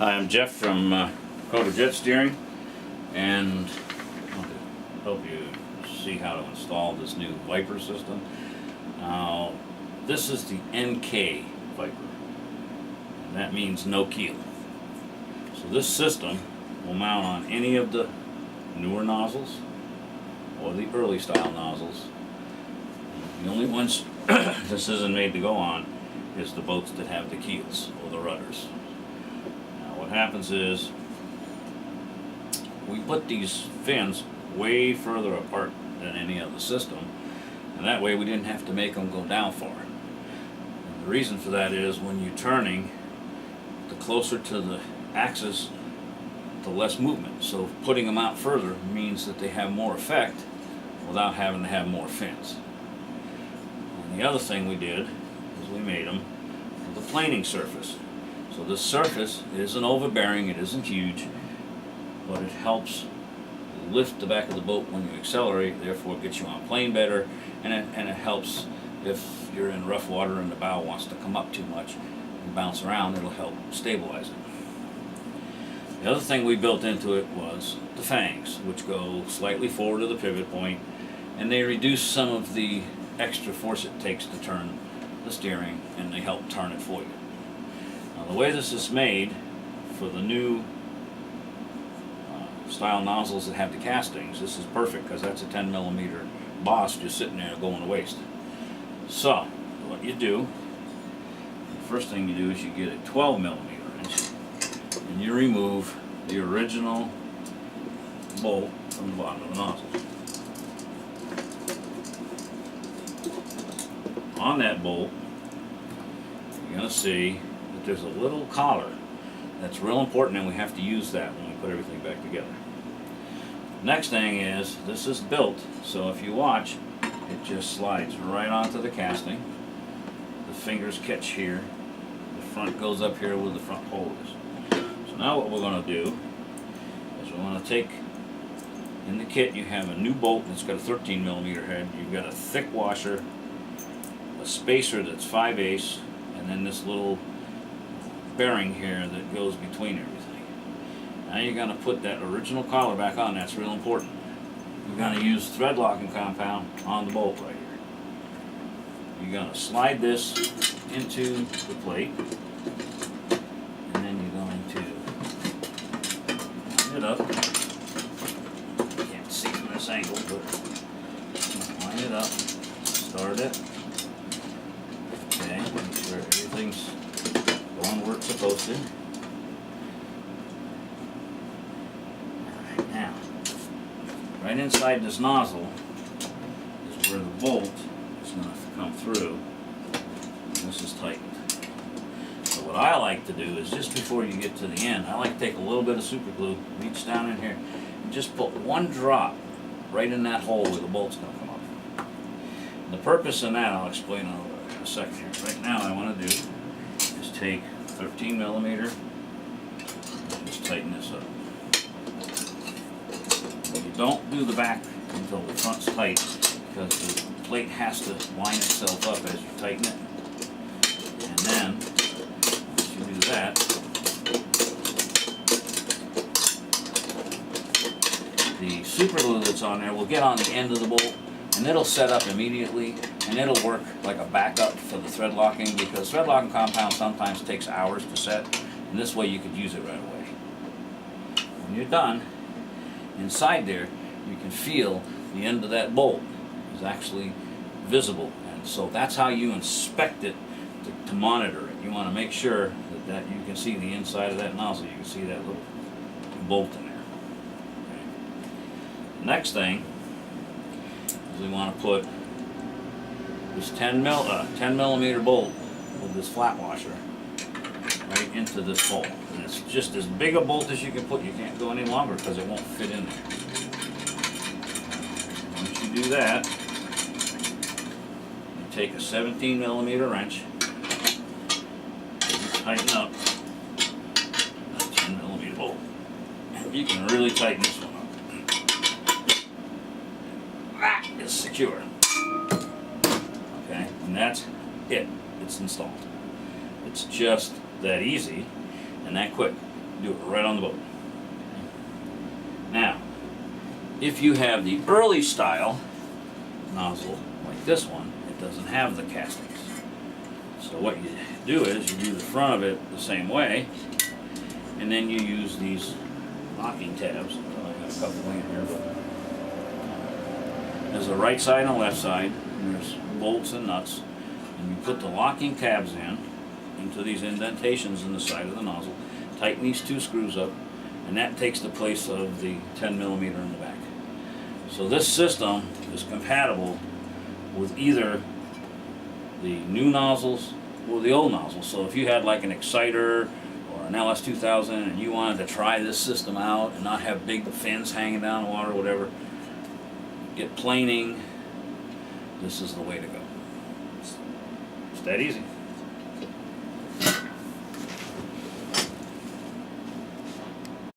Hi, I'm Jeff from Cobra Jet Steering, and I want to help you see how to install this new VIPER system. Now, this is the NK VIPER, and that means no keel. So this system will mount on any of the newer nozzles or the early style nozzles. The only ones this isn't made to go on is the boats that have the keels or the rudders. What happens is we put these fins way further apart than any other system, and that way we didn't have to make them go down far. And the reason for that is when you're turning, the closer to the axis, the less movement. So putting them out further means that they have more effect without having to have more fins. And the other thing we did is we made them with a planing surface. So this surface isn't overbearing, it isn't huge, but it helps lift the back of the boat when you accelerate, therefore it gets you on plane better, and it helps if you're in rough water and the bow wants to come up too much and bounce around, it'll help stabilize it. The other thing we built into it was the fangs, which go slightly forward to the pivot point, and they reduce some of the extra force it takes to turn the steering, and they help turn it for you. Now, the way this is made for the new style nozzles that have the castings, this is perfect because that's a 10mm boss just sitting there going to waste. So, what you do, the first thing you do is you get a 12mm wrench and you remove the original bolt from the bottom of the nozzle. On that bolt, you're going to see that there's a little collar that's real important, and we have to use that when we put everything back together. Next thing is, this is built so if you watch, it just slides right onto the casting. The fingers catch here, the front goes up here where the front hole is. So now what we're going to do is we're going to take, in the kit you have a new bolt that's got a 13mm head, you've got a thick washer, a spacer that's 5/8, and then this little bearing here that goes between everything. Now you're going to put that original collar back on. That's real important. You're going to use thread locking compound on the bolt right here. You're going to slide this into the plate, and then you're going to line it up. You can't see from this angle, but line it up, start it. Okay, make sure everything's going where it's supposed to. Alright, now, right inside this nozzle is where the bolt is going to come through, and this is tightened. So what I like to do is, just before you get to the end, I like to take a little bit of super glue, reach down in here, and just put one drop right in that hole where the bolt's going to come up. And the purpose in that I'll explain in a second here. Right now I want to do is take 13mm and just tighten this up. But you don't do the back until the front's tight, because the plate has to line itself up as you tighten it. And then, once you do that, the super glue that's on there will get on the end of the bolt, and it'll set up immediately, and it'll work like a backup for the thread locking, because thread locking compound sometimes takes hours to set, and this way you could use it right away. When you're done, inside there you can feel the end of that bolt is actually visible, and so that's how you inspect it to monitor it. You want to make sure that you can see the inside of that nozzle, you can see that little bolt in there. Okay. Next thing is we want to put this 10mm bolt with this flat washer right into this hole. And it's just as big a bolt as you can put. You can't go any longer because it won't fit in there. Once you do that, you take a 17mm wrench, tighten up that 10mm bolt. And you can really tighten this one up. That is secure. Okay, and that's it. It's installed. It's just that easy and that quick. Do it right on the boat. Now, if you have the early style nozzle, like this one, it doesn't have the castings. So what you do is you do the front of it the same way, and then you use these locking tabs. Well, I got a couple in here, but there's a right side and a left side, and there's bolts and nuts, and you put the locking tabs into these indentations in the side of the nozzle, tighten these two screws up, and that takes the place of the 10 millimeter in the back. So this system is compatible with either the new nozzles or the old nozzles. So if you had like an Exciter or an LS2000 and you wanted to try this system out and not have big fins hanging down the water or whatever, get planing, this is the way to go. It's that easy.